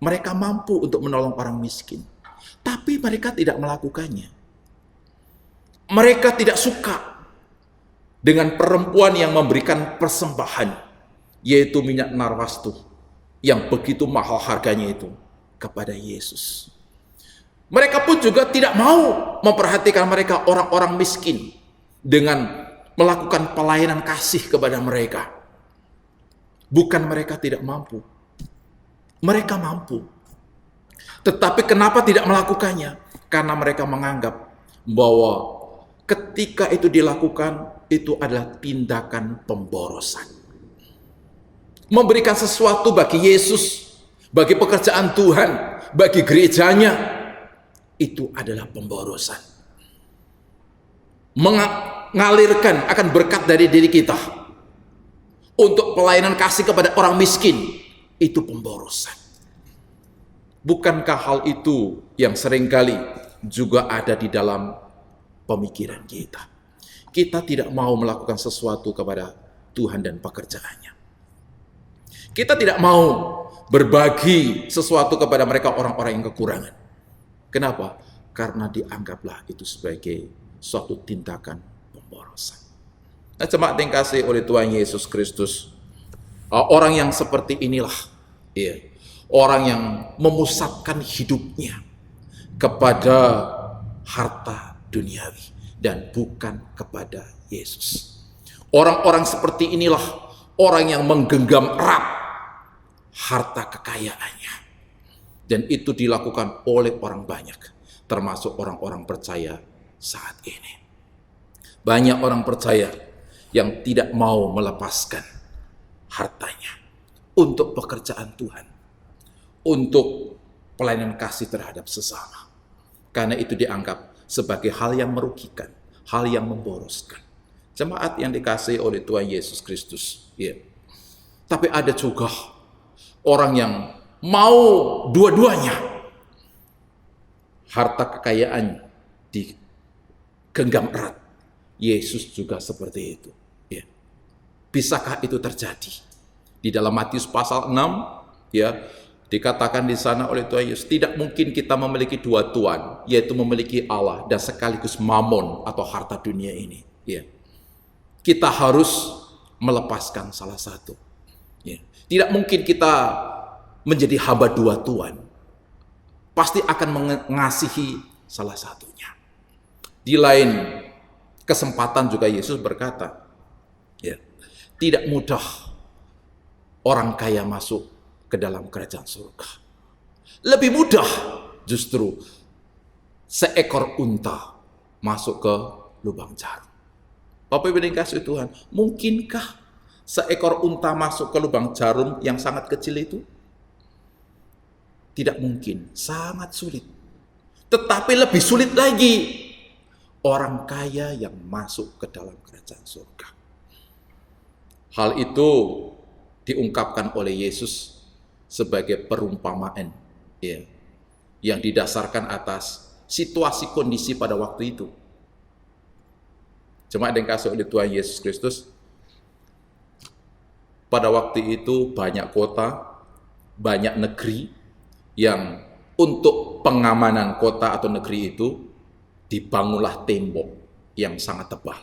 mereka mampu untuk menolong orang miskin, tapi mereka tidak melakukannya. Mereka tidak suka dengan perempuan yang memberikan persembahan, yaitu minyak narwastu yang begitu mahal harganya itu, kepada Yesus. Mereka pun juga tidak mau memperhatikan mereka orang-orang miskin dengan melakukan pelayanan kasih kepada mereka. Bukan mereka tidak mampu, mereka mampu. Tetapi kenapa tidak melakukannya? Karena mereka menganggap bahwa ketika itu dilakukan, itu adalah tindakan pemborosan. Memberikan sesuatu bagi Yesus, bagi pekerjaan Tuhan, bagi gerejanya, itu adalah pemborosan. Mengalirkan akan berkat dari diri kita untuk pelayanan kasih kepada orang miskin, itu pemborosan. Bukankah hal itu yang seringkali juga ada di dalam pemikiran kita? Kita tidak mau melakukan sesuatu kepada Tuhan dan pekerjaannya. Kita tidak mau berbagi sesuatu kepada mereka orang-orang yang kekurangan. Kenapa? Karena dianggaplah itu sebagai suatu tindakan pemborosan. Nah, jemaat yang kasih oleh Tuhan Yesus Kristus, orang yang seperti inilah, orang yang memusatkan hidupnya kepada harta duniawi dan bukan kepada Yesus. Orang-orang seperti inilah orang yang menggenggam erat harta kekayaannya. Dan itu dilakukan oleh orang banyak, termasuk orang-orang percaya saat ini. Banyak orang percaya yang tidak mau melepaskan hartanya untuk pekerjaan Tuhan, untuk pelayanan kasih terhadap sesama. Karena itu dianggap sebagai hal yang merugikan, hal yang memboroskan. Jemaat yang dikasihi oleh Tuhan Yesus Kristus. Tapi ada juga orang yang mau dua-duanya. Harta kekayaan digenggam erat. Yesus juga seperti itu. Bisakah itu terjadi? Di dalam Matius pasal 6, dikatakan di sana oleh Tuhan Yesus, tidak mungkin kita memiliki dua tuan, yaitu memiliki Allah dan sekaligus mamon atau harta dunia ini. Kita harus melepaskan salah satu. Tidak mungkin kita menjadi hamba dua tuan. Pasti akan mengasihi salah satunya. Di lain kesempatan juga Yesus berkata, tidak mudah orang kaya masuk ke dalam kerajaan surga. Lebih mudah justru seekor unta masuk ke lubang jarum. Bapak Ibu yang dikasihi Tuhan, mungkinkah seekor unta masuk ke lubang jarum yang sangat kecil itu? Tidak mungkin, sangat sulit. Tetapi lebih sulit lagi orang kaya yang masuk ke dalam kerajaan surga. Hal itu diungkapkan oleh Yesus sebagai perumpamaan, yang didasarkan atas situasi kondisi pada waktu itu. Jemaat yang dikasihi oleh Tuhan Yesus Kristus, pada waktu itu banyak kota, banyak negeri yang untuk pengamanan kota atau negeri itu dibangunlah tembok yang sangat tebal.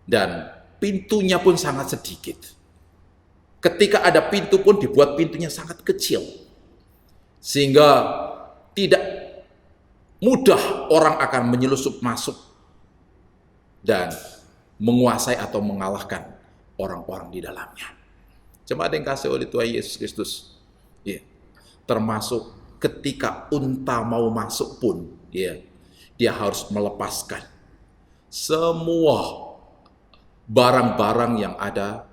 Dan pintunya pun sangat sedikit. Ketika ada pintu pun dibuat pintunya sangat kecil. Sehingga tidak mudah orang akan menyelusup masuk dan menguasai atau mengalahkan orang-orang di dalamnya. Jemaat yang dikasihi oleh Tuhan Yesus Kristus, termasuk ketika unta mau masuk pun, dia harus melepaskan semua barang-barang yang ada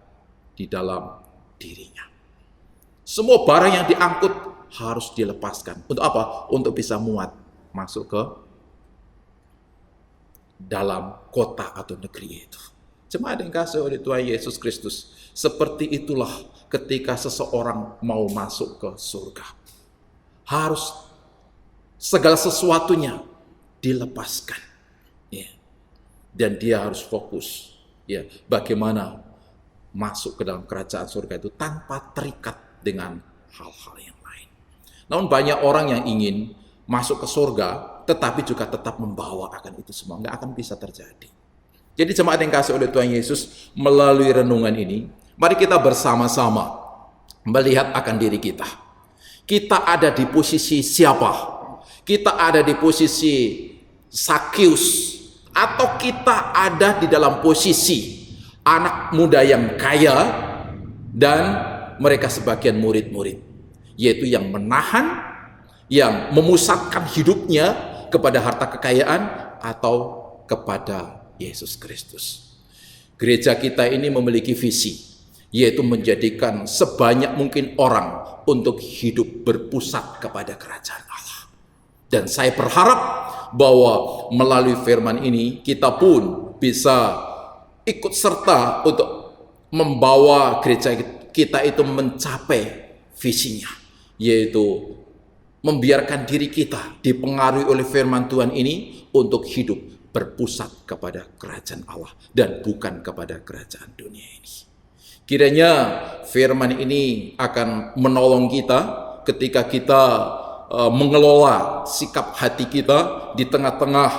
di dalam dirinya. Semua barang yang diangkut harus dilepaskan. Untuk apa? Untuk bisa muat masuk ke dalam kota atau negeri itu. Jemaat yang dikasihi oleh Tuhan Yesus Kristus, seperti itulah ketika seseorang mau masuk ke surga. Harus segala sesuatunya dilepaskan. Dan dia harus fokus. Bagaimana masuk ke dalam kerajaan surga itu tanpa terikat dengan hal-hal yang lain. Namun banyak orang yang ingin masuk ke surga, tetapi juga tetap membawa akan itu semua. Nggak akan bisa terjadi. Jadi jemaat yang dikasihi oleh Tuhan Yesus, melalui renungan ini, mari kita bersama-sama melihat akan diri kita. Kita ada di posisi siapa? Kita ada di posisi Sakius, atau kita ada di dalam posisi anak muda yang kaya dan mereka sebagian murid-murid, yaitu yang menahan, yang memusatkan hidupnya kepada harta kekayaan atau kepada Yesus Kristus. Gereja kita ini memiliki visi, yaitu menjadikan sebanyak mungkin orang untuk hidup berpusat kepada kerajaan Allah. Dan saya berharap bahwa melalui firman ini kita pun bisa ikut serta untuk membawa gereja kita itu mencapai visinya, yaitu membiarkan diri kita dipengaruhi oleh firman Tuhan ini untuk hidup berpusat kepada kerajaan Allah dan bukan kepada kerajaan dunia ini. Kiranya firman ini akan menolong kita ketika kita mengelola sikap hati kita di tengah-tengah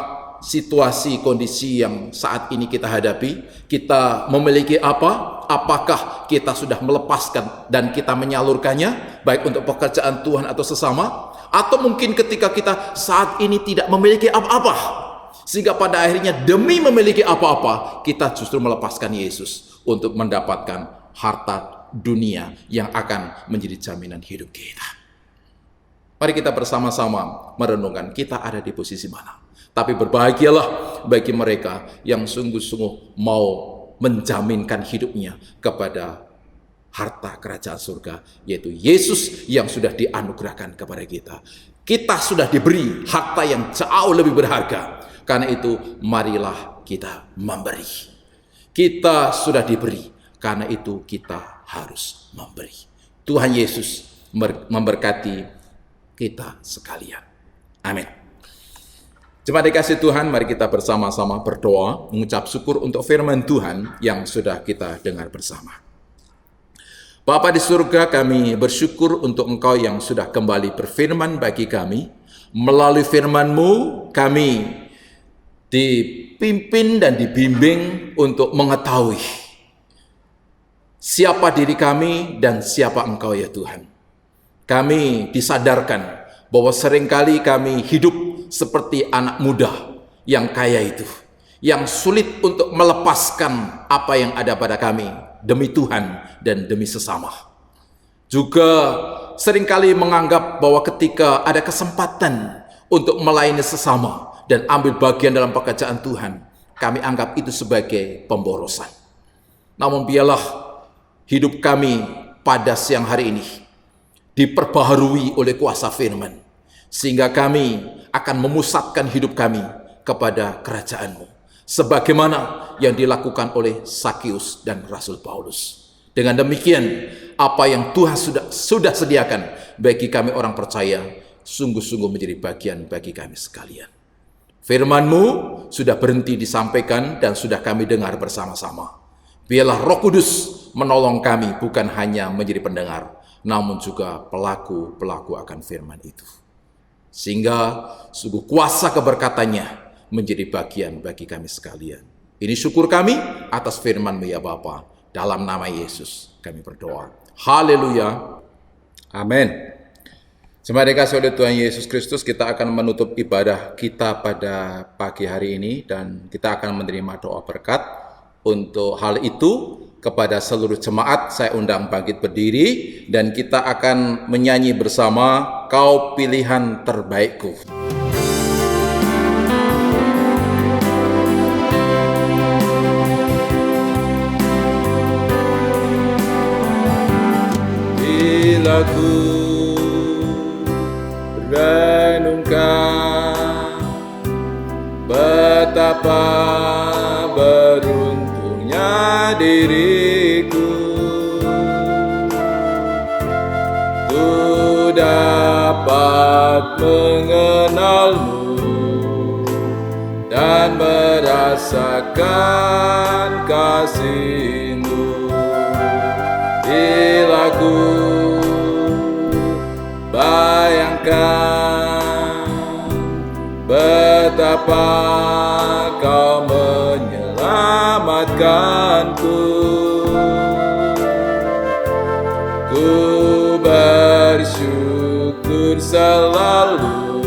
situasi kondisi yang saat ini kita hadapi, kita memiliki apa? Apakah kita sudah melepaskan dan kita menyalurkannya, baik untuk pekerjaan Tuhan atau sesama, atau mungkin ketika kita saat ini tidak memiliki apa-apa, sehingga pada akhirnya demi memiliki apa-apa, kita justru melepaskan Yesus untuk mendapatkan harta dunia yang akan menjadi jaminan hidup kita. Mari kita bersama-sama merenungkan kita ada di posisi mana. Tapi berbahagialah bagi mereka yang sungguh-sungguh mau menjaminkan hidupnya kepada harta kerajaan surga, yaitu Yesus yang sudah dianugerahkan kepada kita. Kita sudah diberi harta yang jauh lebih berharga. Karena itu marilah kita memberi. Kita sudah diberi, karena itu kita harus memberi. Tuhan Yesus memberkati kita sekalian. Amin. Jemaat dikasih Tuhan, mari kita bersama-sama berdoa, mengucap syukur untuk firman Tuhan yang sudah kita dengar bersama. Bapa di surga, kami bersyukur untuk Engkau yang sudah kembali berfirman bagi kami. Melalui firman-Mu, kami dipimpin dan dibimbing untuk mengetahui siapa diri kami dan siapa Engkau ya Tuhan. Kami disadarkan bahwa seringkali kami hidup seperti anak muda yang kaya itu, yang sulit untuk melepaskan apa yang ada pada kami demi Tuhan dan demi sesama. Juga seringkali menganggap bahwa ketika ada kesempatan untuk melayani sesama dan ambil bagian dalam pekerjaan Tuhan, kami anggap itu sebagai pemborosan. Namun biarlah hidup kami pada siang hari ini diperbaharui oleh kuasa firman, sehingga kami akan memusatkan hidup kami kepada kerajaan-Mu, sebagaimana yang dilakukan oleh Sakius dan Rasul Paulus. Dengan demikian, apa yang Tuhan sudah sediakan bagi kami orang percaya, sungguh-sungguh menjadi bagian bagi kami sekalian. Firman-Mu sudah berhenti disampaikan dan sudah kami dengar bersama-sama. Biarlah Roh Kudus menolong kami bukan hanya menjadi pendengar, namun juga pelaku-pelaku akan firman itu. Sehingga sungguh kuasa keberkatannya menjadi bagian bagi kami sekalian. Ini syukur kami atas firman-Mu ya Bapa. Dalam nama Yesus kami berdoa. Haleluya. Amin. Jemaat dikasihi oleh Tuhan Yesus Kristus, kita akan menutup ibadah kita pada pagi hari ini dan kita akan menerima doa berkat. Untuk hal itu, kepada seluruh jemaat saya undang bangkit berdiri dan kita akan menyanyi bersama Kau Pilihan Terbaikku. Bila ku renungkan betapa beruntungnya diriku ku dapat mengenal-Mu dan merasakan kasih-Mu. Bila ku bayangkan betapa Kau menyelamatkanku, ku bersyukur selalu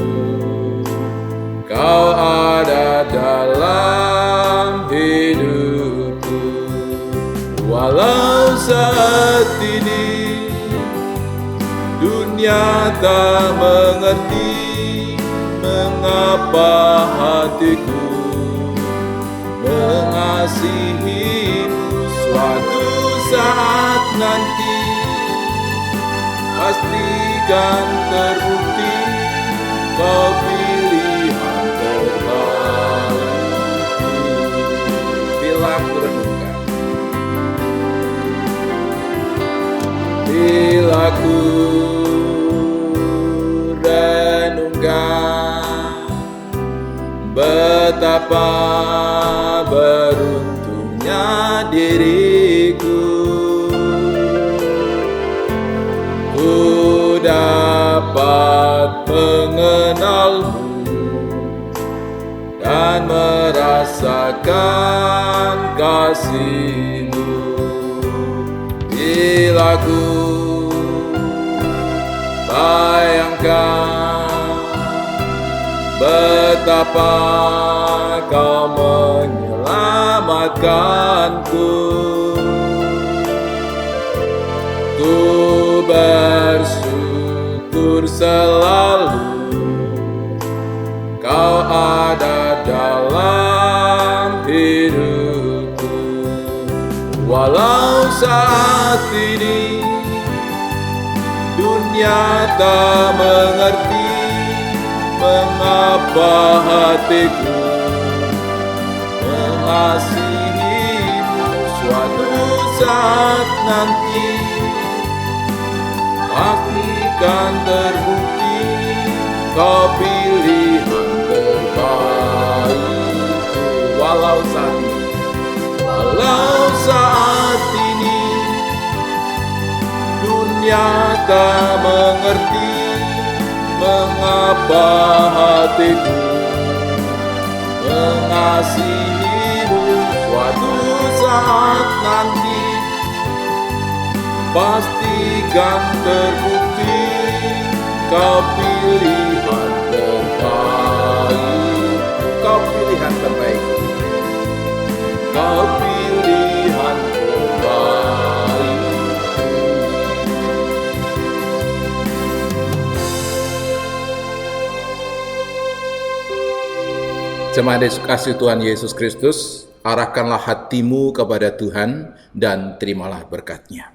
Kau ada dalam hidupku. Walau saat ini dunia tak mengerti mengapa hatiku mengasihi-Mu, suatu saat nanti pastikan terbukti Kau pilihan terbaikku. Bila ku renungkan, bila ku renungkan betapa beruntungnya diriku, ku dapat mengenal-Mu dan kasih-Mu. Bila ku bayangkan betapa Kau menyelamatkanku, ku bersyukur selalu Kau ada dalam hidupku. Walau saat ini dunia tak mengerti mengapa hatiku mengasihi-Mu. Suatu saat nanti pastikan terbukti Kau pilihan terbaik. Walau saat ini dunia tak mengerti mengapa hatiku mengasihi-Mu. Suatu saat nanti pastikan terbukti Kau pilihan terbaik. Kau pilihan terbaik. Kau pilihan terbaik. Jemaat kasih Tuhan Yesus Kristus, arahkanlah hatimu kepada Tuhan dan terimalah berkat-Nya.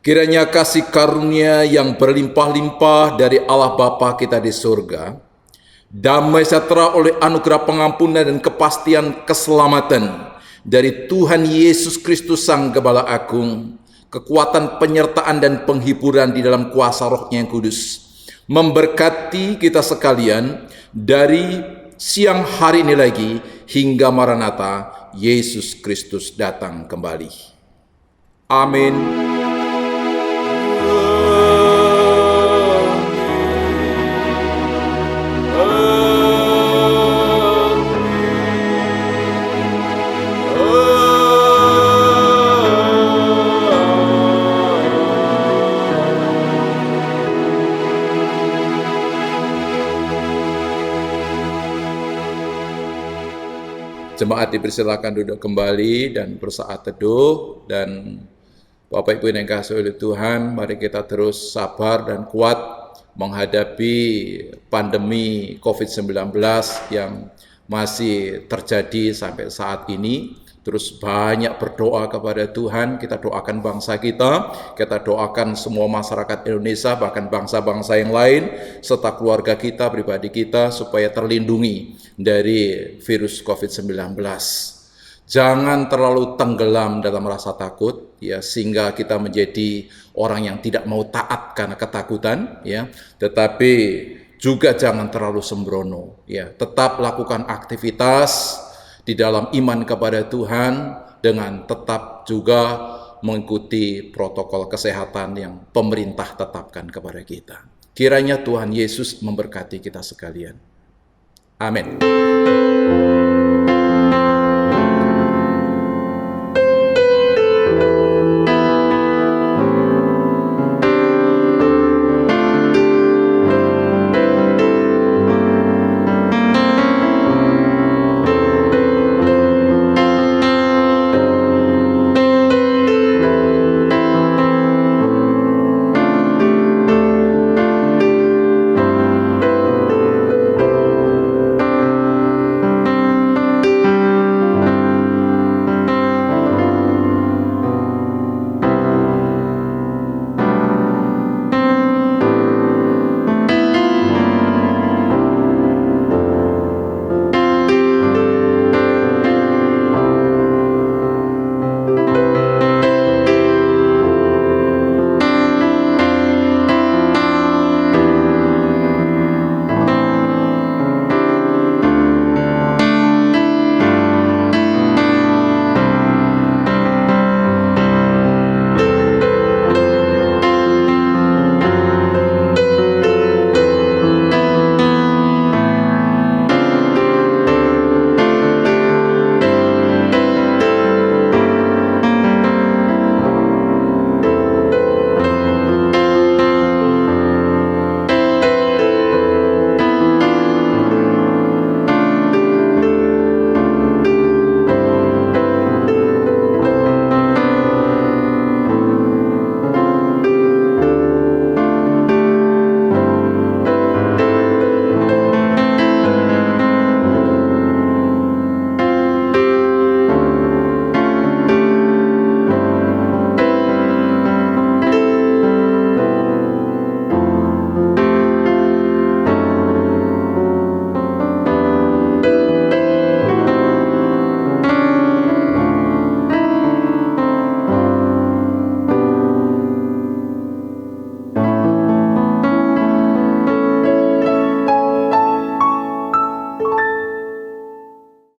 Kiranya kasih karunia yang berlimpah-limpah dari Allah Bapa kita di surga, damai sejahtera oleh anugerah pengampunan dan kepastian keselamatan dari Tuhan Yesus Kristus Sang Gembala Agung, kekuatan penyertaan dan penghiburan di dalam kuasa Roh-Nya yang kudus, memberkati kita sekalian dari siang hari ini lagi hingga Maranatha, Yesus Kristus datang kembali. Amin. Jemaat dipersilakan duduk kembali dan bersaat teduh. Dan Bapak Ibu yang dikasihi oleh Tuhan, mari kita terus sabar dan kuat menghadapi pandemi COVID-19 yang masih terjadi sampai saat ini. Terus banyak berdoa kepada Tuhan, kita doakan bangsa kita doakan semua masyarakat Indonesia, bahkan bangsa-bangsa yang lain, serta keluarga kita, pribadi kita, supaya terlindungi dari virus COVID-19. Jangan terlalu tenggelam dalam rasa takut, ya, sehingga kita menjadi orang yang tidak mau taat karena ketakutan, ya. Tetapi juga jangan terlalu sembrono, ya. Tetap lakukan aktivitas di dalam iman kepada Tuhan dengan tetap juga mengikuti protokol kesehatan yang pemerintah tetapkan kepada kita. Kiranya Tuhan Yesus memberkati kita sekalian. Amin.